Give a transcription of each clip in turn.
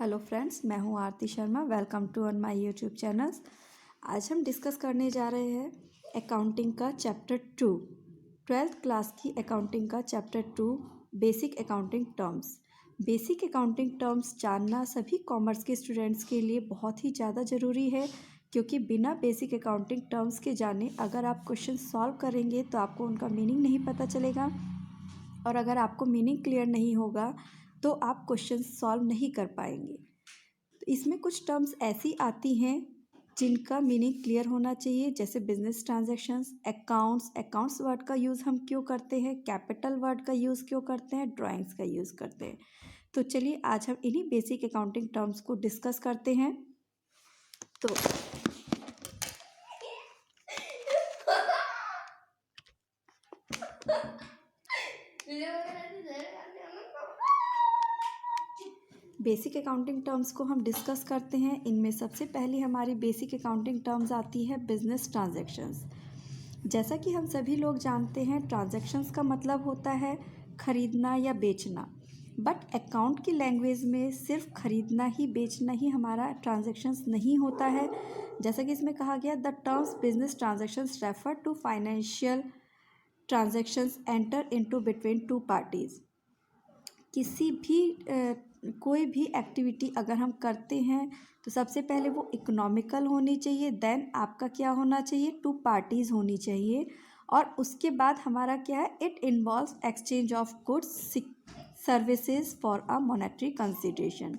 Hello friends, मैं हूं Aarti Sharma. Welcome to on my YouTube channels. आज हम डिस्कस करने जा रहे हैं अकाउंटिंग का चैप्टर 2, 12th क्लास की अकाउंटिंग का chapter 2, basic accounting terms. Basic accounting terms जानना सभी कॉमर्स के स्टूडेंट्स के लिए बहुत ही ज़्यादा ज़रूरी है, क्योंकि बिना बेसिक अकाउंटिंग टर्म्स के जाने अगर आप क्वेश्चन सॉल्व करेंगे तो आपको उनका मीनिंग नहीं पता चलेगा, और अगर आपको मीनिंग क्लियर नहीं होगा तो आप क्वेश्चन सॉल्व नहीं कर पाएंगे। तो इसमें कुछ टर्म्स ऐसी आती हैं जिनका मीनिंग क्लियर होना चाहिए, जैसे business transactions, accounts. Accounts word का यूज़ हम क्यों करते हैं, कैपिटल वर्ड का यूज़ क्यों करते हैं, ड्राइंग्स का यूज़ करते हैं। तो चलिए आज हम इन्हीं बेसिक अकाउंटिंग टर्म्स को डिस्कस करते हैं। तो बेसिक अकाउंटिंग टर्म्स को हम डिस्कस करते हैं। इनमें सबसे पहली हमारी बेसिक अकाउंटिंग टर्म्स आती है बिजनेस ट्रांजैक्शंस। जैसा कि हम सभी लोग जानते हैं, ट्रांजैक्शंस का मतलब होता है खरीदना या बेचना, बट अकाउंट की लैंग्वेज में सिर्फ खरीदना ही बेचना ही हमारा ट्रांजैक्शंस नहीं होता है। जैसा कि इसमें कहा गया, the terms business transactions refer to financial transactions enter into between two parties. किसी भी कोई भी एक्टिविटी अगर हम करते हैं तो सबसे पहले वो इकोनॉमिकल होनी चाहिए, देन आपका क्या होना चाहिए, टू पार्टीज़ होनी चाहिए, और उसके बाद हमारा क्या है, it involves exchange of goods services for a monetary consideration.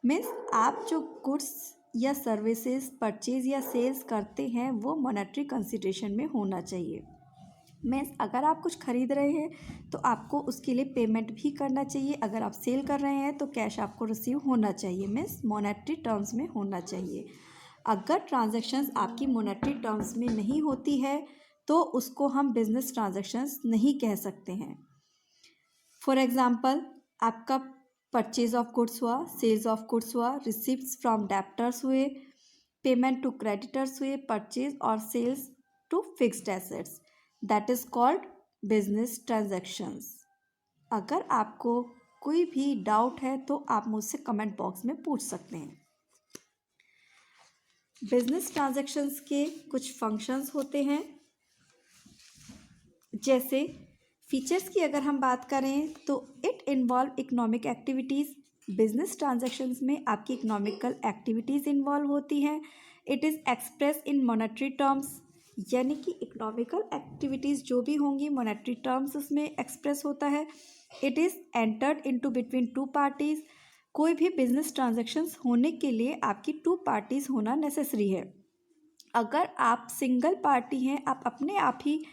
Means आप जो गुड्स या सर्विसेज परचेज या सेल्स करते हैं वो मॉनेटरी कंसिडरेशन में होना चाहिए। मीन्स अगर आप कुछ खरीद रहे हैं तो आपको उसके लिए पेमेंट भी करना चाहिए, अगर आप सेल कर रहे हैं तो कैश आपको रिसीव होना चाहिए, मीन्स मॉनेटरी टर्म्स में होना चाहिए। अगर ट्रांजैक्शंस आपकी मॉनेटरी टर्म्स में नहीं होती है तो उसको हम बिजनेस ट्रांजैक्शंस नहीं कह सकते हैं। फॉर एग्जांपल, आपका परचेज ऑफ गुड्स हुआ, सेल्स ऑफ गुड्स हुआ, रिसिप्ट्स फ्रॉम डेप्टर्स हुए, पेमेंट टू क्रेडिटर्स हुए, परचेज और sales to fixed assets, that is called business transactions. अगर आपको कोई भी डाउट है तो आप मुझसे कमेंट बॉक्स में पूछ सकते हैं। बिजनेस ट्रांजैक्शंस के कुछ फंक्शंस होते हैं, जैसे फीचर्स की अगर हम बात करें तो it involve economic activities. Business transactions में आपकी इकोनॉमिकल एक्टिविटीज़ इन्वॉल्व होती हैं। It is express in monetary terms, यानी कि इकोनॉमिकल एक्टिविटीज़ जो भी होंगी मॉनेटरी टर्म्स उसमें एक्सप्रेस होता है। It is entered into between to parties. कोई भी बिजनेस ट्रांजैक्शंस होने के लिए आपकी टू पार्टीज़ होना नेसेसरी है। अगर आप सिंगल पार्टी हैं, आप अपने आप ही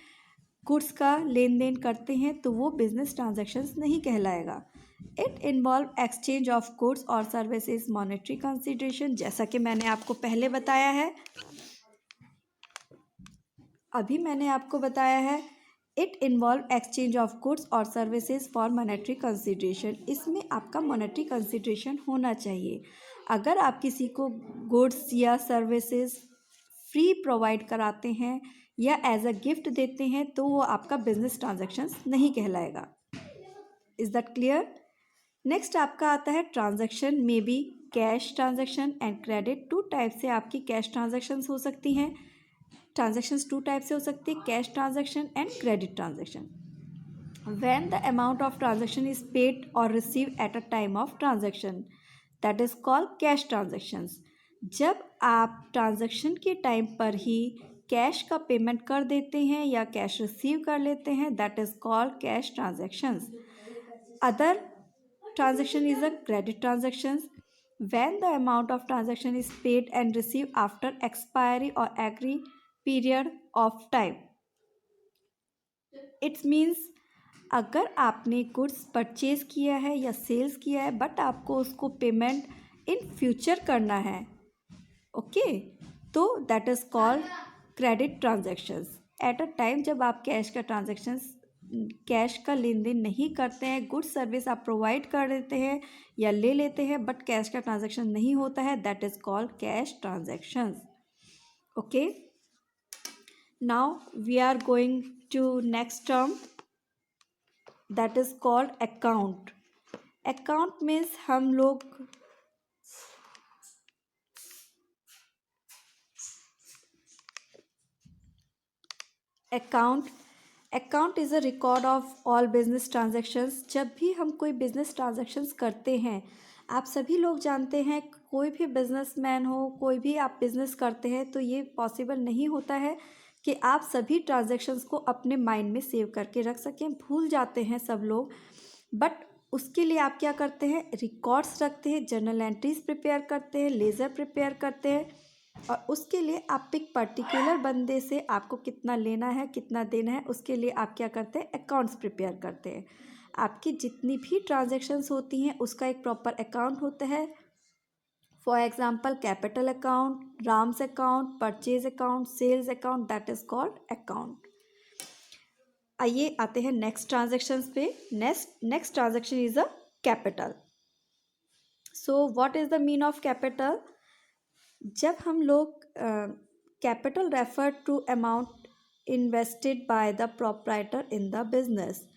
गुड्स का लेन देन करते हैं तो वो बिजनेस ट्रांजैक्शंस नहीं कहलाएगा। It involve exchange of goods और सर्विसेज मॉनेटरी कंसिडरेशन, जैसा कि मैंने आपको पहले बताया है, अभी मैंने आपको बताया है। It involve exchange of goods और सर्विसेज फॉर मॉनेटरी कंसिडरेशन। इसमें आपका मॉनेटरी कंसिडरेशन होना चाहिए। अगर आप किसी को गुड्स या सर्विसेज फ्री प्रोवाइड कराते हैं या एज अ गिफ्ट देते हैं तो वो आपका बिजनेस ट्रांजैक्शंस नहीं कहलाएगा। Is that clear? नेक्स्ट आपका आता है ट्रांजैक्शन में बी cash transaction and credit. Two type से आपकी कैश ट्रांजैक्शंस हो सकती हैं। ट्रांजैक्शंस टू टाइप से हो सकती है, cash transaction and credit transaction. When the amount of transaction is paid और receive at a time of transaction, that is called cash transactions. जब आप ट्रांजैक्शन के टाइम पर ही कैश का पेमेंट कर देते हैं या कैश रिसीव कर लेते हैं, that is called cash transactions. Other transaction is a credit transactions when the amount of transaction is paid and received after expiry or agree period of time. It means अगर आपने goods purchase किया है या sales किया है but आपको उसको payment in future करना है, ओके, तो that is called credit transactions. Eight a time जब आप कैश का लेन देन नहीं करते हैं, गुड सर्विस आप प्रोवाइड कर देते हैं या ले लेते हैं बट कैश का ट्रांजैक्शन नहीं होता है, that is called cash transactions. Okay, now we are going to next term, that is called account. Account means हम लोग account account is a record of all business transactions. जब भी हम कोई बिजनेस ट्रांजैक्शंस करते हैं, आप सभी लोग जानते हैं, कोई भी बिजनेसमैन हो, कोई भी आप बिजनेस करते हैं तो ये पॉसिबल नहीं होता है कि आप सभी ट्रांजैक्शंस को अपने माइंड में सेव करके रख सकें। भूल जाते हैं सब लोग, बट उसके लिए आप क्या करते हैं, रिकॉर्ड्स रखते हैं, जर्नल एंट्रीज प्रिपेयर करते हैं, लेज़र प्रिपेयर करते हैं, और उसके लिए आप एक पर्टिकुलर बंदे से आपको कितना लेना है, कितना देना है, उसके लिए आप क्या करते हैं, अकाउंट्स प्रिपेयर करते हैं। आपकी जितनी भी ट्रांजैक्शंस होती हैं उसका एक प्रॉपर अकाउंट होता है। For example capital account, Ram's account, purchase account, sales account, that is called account. आइए आते हैं नेक्स्ट ट्रांजैक्शंस पे। Next transaction is a capital. So what is the mean of capital? जब हम लोग capital refer to amount invested by the proprietor in the business.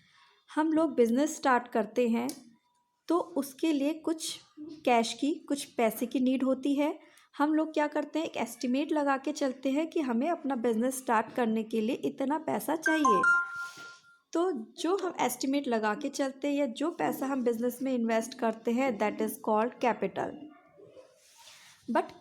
हम लोग business start करते हैं तो उसके लिए कुछ कैश की, कुछ पैसे की नीड होती है। हम लोग क्या करते हैं, एक एस्टिमेट लगा के चलते हैं कि हमें अपना बिजनेस स्टार्ट करने के लिए इतना पैसा चाहिए। तो जो हम एस्टिमेट लगा के चलते हैं या जो पैसा हम बिजनेस में इन्वेस्ट करते हैं, that is called capital. But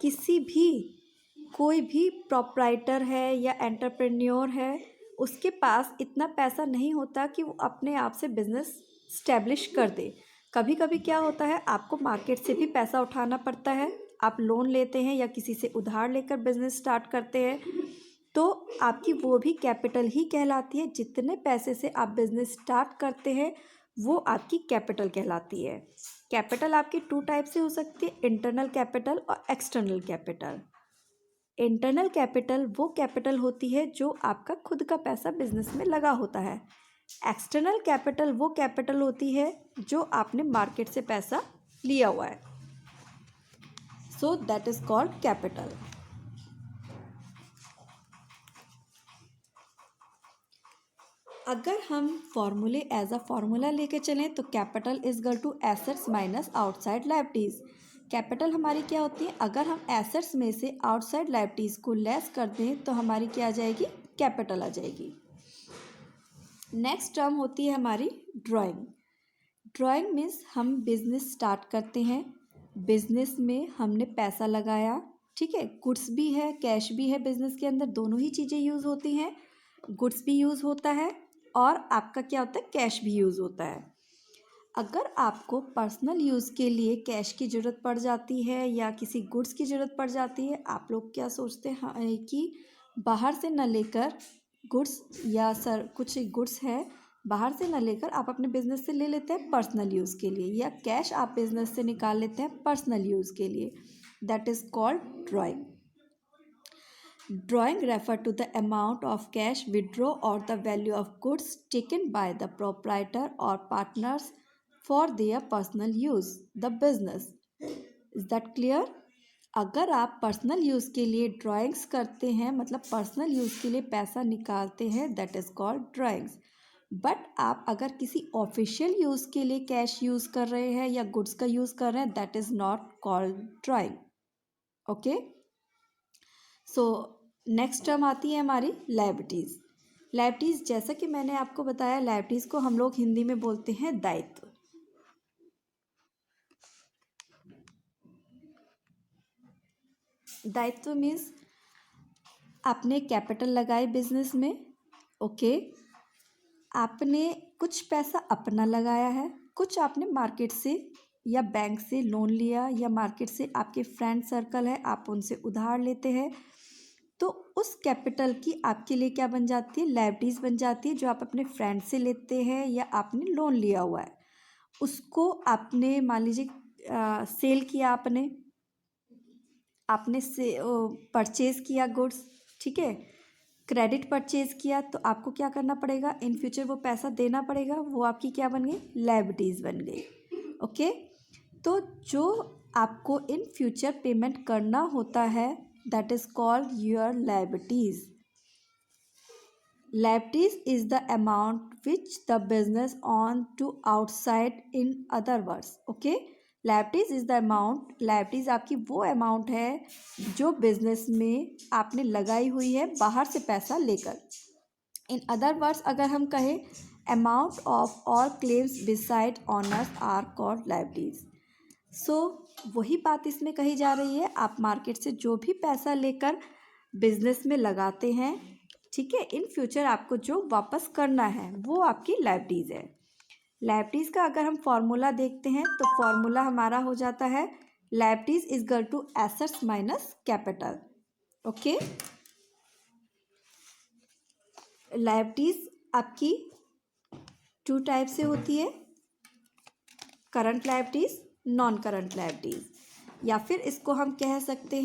कोई भी प्रोप्राइटर है या एंटरप्रेन्योर है, उसके पास इतना पैसा नहीं होता कि वो अपने आप से बिजनेस स्टैब्लिश कर दे। कभी कभी क्या होता है, आपको मार्केट से भी पैसा उठाना पड़ता है। आप लोन लेते हैं या किसी से उधार लेकर बिजनेस स्टार्ट करते हैं, तो आपकी वो भी कैपिटल ही कहलाती है। जितने पैसे से आप बिजनेस स्टार्ट करते हैं वो आपकी कैपिटल कहलाती है। कैपिटल आपकी टू टाइप से हो सकती है, इंटरनल कैपिटल और एक्सटर्नल कैपिटल। इंटरनल कैपिटल वो कैपिटल होती है जो आपका खुद का पैसा बिजनेस में लगा होता है। एक्सटर्नल कैपिटल वो कैपिटल होती है जो आपने मार्केट से पैसा लिया हुआ है। So that is called capital. अगर हम फॉर्मूले एज अ फॉर्मूला लेके चलें तो capital is equal to assets minus outside liabilities. Capital हमारी क्या होती है, अगर हम एसेट्स में से आउटसाइड लायबिलिटीज को लेस कर दें तो हमारी क्या आ जाएगी, कैपिटल आ जाएगी। नेक्स्ट टर्म होती है हमारी ड्राइंग। ड्राइंग मीन्स हम बिजनेस स्टार्ट करते हैं, बिजनेस में हमने पैसा लगाया, ठीक है, गुड्स भी है कैश भी है, बिजनेस के अंदर दोनों ही चीज़ें यूज़ होती हैं। गुड्स भी यूज़ होता है और आपका क्या होता है, कैश भी यूज़ होता है। अगर आपको पर्सनल यूज़ के लिए कैश की ज़रूरत पड़ जाती है या किसी गुड्स की ज़रूरत पड़ जाती है, आप लोग क्या सोचते हैं कि बाहर से न लेकर गुड्स, या सर कुछ गुड्स है बाहर से न लेकर आप अपने बिजनेस से ले लेते हैं पर्सनल यूज़ के लिए, या कैश आप बिजनेस से निकाल लेते हैं पर्सनल यूज़ के लिए। That is called drawing. Drawing refer to the amount of cash withdraw or the value of goods taken by the proprietor or partners for their personal use, the business. Is that clear? अगर आप personal use के लिए drawings करते हैं, मतलब personal use के लिए पैसा निकालते हैं, that is called drawings. But आप अगर किसी ऑफिशियल यूज़ के लिए कैश यूज़ कर रहे हैं या गुड्स का यूज़ कर रहे हैं, that is not called drawing. Okay, so next term आती है हमारी लायबिलिटीज़। लायबिलिटीज़ जैसा कि मैंने आपको बताया, लायबिलिटीज़ को हम लोग हिंदी में बोलते हैं दायित्व। दायित्व मीन्स आपने कैपिटल लगाए बिजनेस में, ओके, आपने कुछ पैसा अपना लगाया है, कुछ आपने मार्केट से या बैंक से लोन लिया, या मार्केट से आपके फ्रेंड सर्कल है आप उनसे उधार लेते हैं, तो उस कैपिटल की आपके लिए क्या बन जाती है, लायबिलिटीज़ बन जाती है। जो आप अपने फ्रेंड से लेते हैं या आपने लोन लिया हुआ है, उसको आपने मान लीजिए सेल किया, आपने से परचेज़ किया गुड्स, ठीक है, क्रेडिट परचेज़ किया, तो आपको क्या करना पड़ेगा, इन फ्यूचर वो पैसा देना पड़ेगा, वो आपकी क्या बन गई, लायबिलिटीज़ बन गई। ओके, तो जो आपको इन फ्यूचर पेमेंट करना होता है, that is called your liabilities. Liabilities is the amount which the business on to outside, in other words, okay, liabilities is the amount, liabilities आपकी वो अमाउंट है जो बिजनेस में आपने लगाई हुई है बाहर से पैसा लेकर। इन अदर वर्ड्स अगर हम कहें, amount of all claims beside owners are called liabilities. So वही बात इसमें कही जा रही है, आप मार्केट से जो भी पैसा लेकर बिजनेस में लगाते हैं, ठीक है, इन फ्यूचर आपको जो वापस करना है वो आपकी लायबिलिटीज है। लायबिलिटीज का अगर हम फॉर्मूला देखते हैं तो फॉर्मूला हमारा हो जाता है liabilities is equal to assets minus capital. Okay, liabilities आपकी टू टाइप से होती है, current liabilities, non current liabilities, या फिर इसको हम कह सकते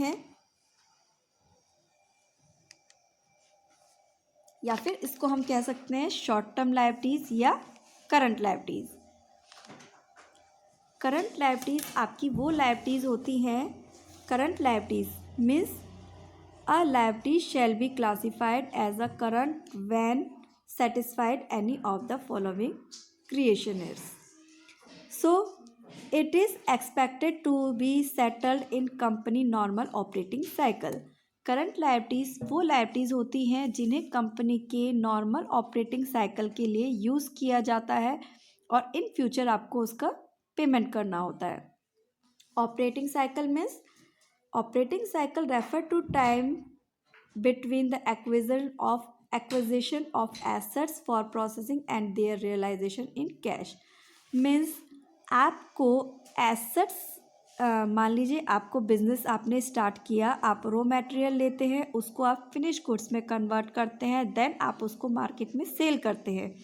हैं शॉर्ट टर्म लायबिलिटीज या करंट लायबिलिटीज। करंट लायबिलिटीज आपकी वो लायबिलिटीज होती हैं, current liabilities means a liability shall be classified as a current when satisfied any of the following conditions. So it is expected to be settled in company normal operating cycle. Current liabilities वो liabilities होती हैं जिन्हें company के normal operating cycle के लिए use किया जाता है और इन फ्यूचर आपको उसका पेमेंट करना होता है। Operating cycle means, operating cycle refer to time between the acquisition of assets for processing and their realization in cash. Means आपको एसेट्स, मान लीजिए आपको बिजनेस आपने स्टार्ट किया, आप रॉ मटेरियल लेते हैं, उसको आप फिनिश गुड्स में कन्वर्ट करते हैं, देन आप उसको मार्केट में सेल करते हैं।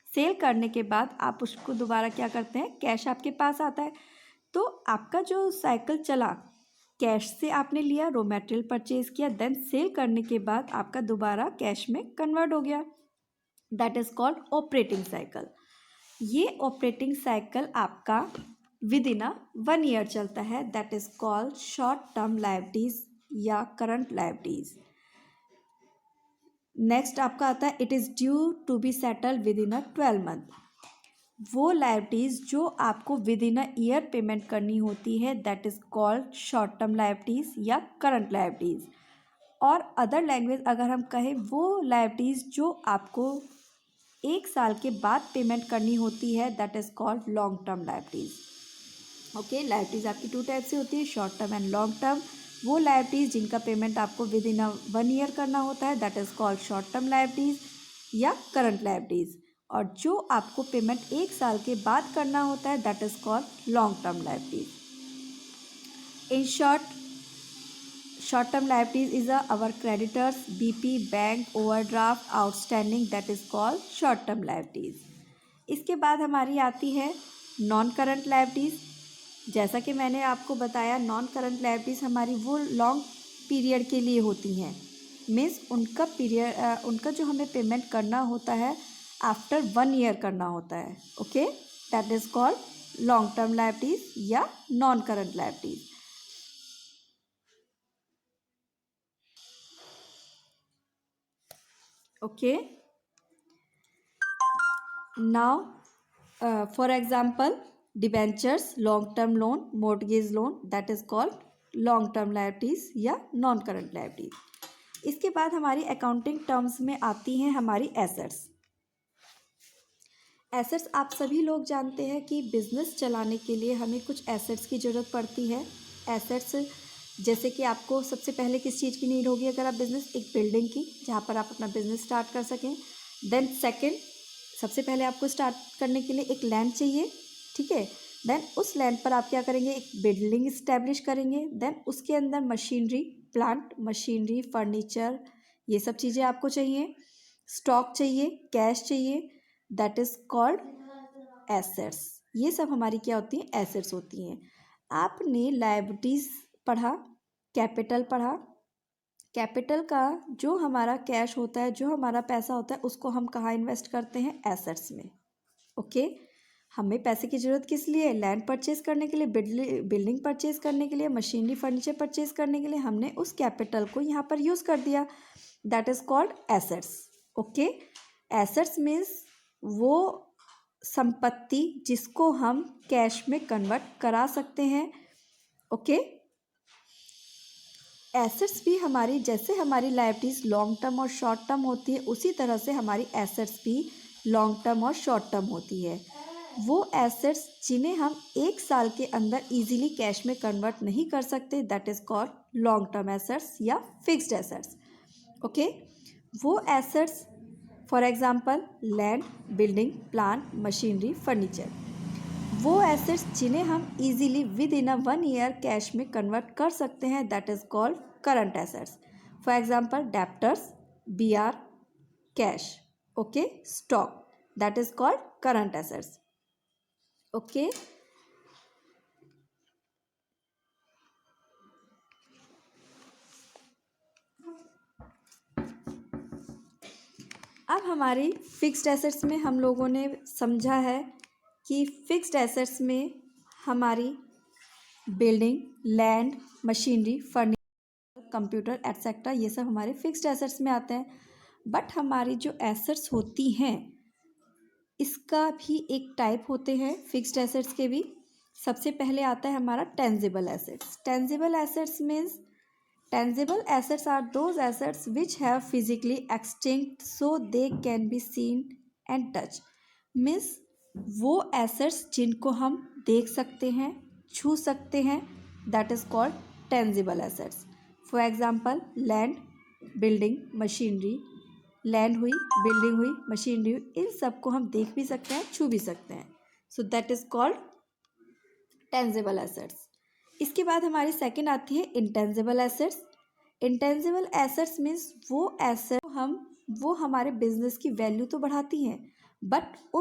सेल करने के बाद आप उसको दोबारा क्या करते हैं, कैश आपके पास आता है। तो आपका जो साइकिल चला, कैश से आपने लिया, रॉ मटेरियल परचेज किया, देन सेल करने के बाद आपका दोबारा कैश में कन्वर्ट हो गया, that is called operating cycle. ये ऑपरेटिंग साइकिल आपका विद इन 1 ईयर चलता है, that is called short term liabilities या करंट लायबिलिटीज। नेक्स्ट आपका आता है it is due to be settle within 12 month. वो लायबिलिटीज़ जो आपको विद इन ईयर पेमेंट करनी होती है, that is called short term liabilities या करंट लायबिलिटीज़। और अदर लैंग्वेज अगर हम कहें, वो लायबिलिटीज़ जो आपको 1 साल के बाद पेमेंट करनी होती है, that is called long term liabilities. Okay, liabilities आपकी 2 टाइप से होती है, short term and long term. वो लायबिलिटीज़ जिनका पेमेंट आपको विद इन 1 ईयर करना होता है, that is called short term liabilities या करंट लायबिलिटीज़। और जो आपको पेमेंट 1 साल के बाद करना होता है, that is called long term liabilities. In short, short term liabilities is our creditors, BP, bank, overdraft, outstanding, that is called short term liabilities. इसके बाद हमारी आती है नॉन करंट लायबिलिटीज। जैसा कि मैंने आपको बताया, नॉन करंट लायबिलिटीज हमारी वो लॉन्ग पीरियड के लिए होती हैं, मीन्स उनका पीरियड, उनका जो हमें पेमेंट करना होता है आफ्टर 1 ईयर करना होता है। Okay, that is called long term liabilities या non current liabilities. Okay, now for example debentures, long term loan, mortgage loan, that is called long term liabilities या नॉन करंट लायबिलिटीज। इसके बाद हमारी accounting terms में आती हैं हमारी assets. Assets आप सभी लोग जानते हैं कि बिज़नेस चलाने के लिए हमें कुछ एसेट्स की ज़रूरत पड़ती है। एसेट्स जैसे कि आपको सबसे पहले किस चीज़ की नीड होगी अगर आप बिज़नेस, एक बिल्डिंग की, जहाँ पर आप अपना बिज़नेस स्टार्ट कर सकें। देन सेकंड, सबसे पहले आपको स्टार्ट करने के लिए एक लैंड चाहिए, ठीक है। देन उस लैंड पर आप क्या करेंगे, एक बिल्डिंग इस्टेब्लिश करेंगे। देन उसके अंदर मशीनरी, प्लांट मशीनरी, फर्नीचर, ये सब चीज़ें आपको चाहिए। स्टॉक चाहिए, कैश चाहिए, दैट इज़ कॉल्ड एसेट्स। ये सब हमारी क्या होती हैं, एसेट्स होती हैं। आपने लायबिलिटीज़ पढ़ा, कैपिटल पढ़ा। कैपिटल का जो हमारा कैश होता है, जो हमारा पैसा होता है, उसको हम कहाँ इन्वेस्ट करते हैं, एसेट्स में। ओके, हमें पैसे की ज़रूरत किस लिए, लैंड परचेज करने के लिए, बिल्डिंग परचेज करने के लिए, मशीनरी फर्नीचर परचेज करने के लिए हमने उस कैपिटल को यहाँ पर यूज़ कर दिया, that is called assets. Okay, assets means वो संपत्ति जिसको हम कैश में कन्वर्ट करा सकते हैं। ओके, एसेट्स भी हमारी, जैसे हमारी लायबिलिटीज़ लॉन्ग टर्म और शॉर्ट टर्म होती है, उसी तरह से हमारी एसेट्स भी लॉन्ग टर्म और शॉर्ट टर्म होती है। वो एसेट्स जिन्हें हम 1 साल के अंदर इजीली कैश में कन्वर्ट नहीं कर सकते, that is called long term assets या फिक्स्ड एसेट्स। ओके, वो assets for example land, building, plant, machinery, furniture, वो एसेट्स जिन्हें हम easily with in 1 year cash में कन्वर्ट कर सकते हैं, that is called current assets. For example debtors, BR, cash, okay, stock, that is called current assets. Okay, अब हमारी fixed assets में हम लोगों ने समझा है कि फिक्स्ड एसेट्स में हमारी building, land, machinery, furniture, computer etcetera, ये सब हमारे फिक्स्ड एसेट्स में आते हैं। बट हमारी जो एसेट्स होती हैं, इसका भी एक टाइप होते हैं फिक्स्ड एसेट्स के भी। सबसे पहले आता है हमारा tangible assets. Tangible assets means tangible assets are those assets which have physically extinct so they can be seen and touched। Means वो assets जिनको हम देख सकते हैं, छू सकते हैं, that is called tangible assets। for example land, building, machinery, land हुई, बिल्डिंग हुई, मशीनरी हुई, इन सबको हम देख भी सकते हैं, छू भी सकते हैं। सो that is called tangible assets. इसके बाद हमारी सेकंड आती है intangible assets. Intangible assets means वो एसेट वो हमारे बिजनेस की वैल्यू तो बढ़ाती हैं, बट उन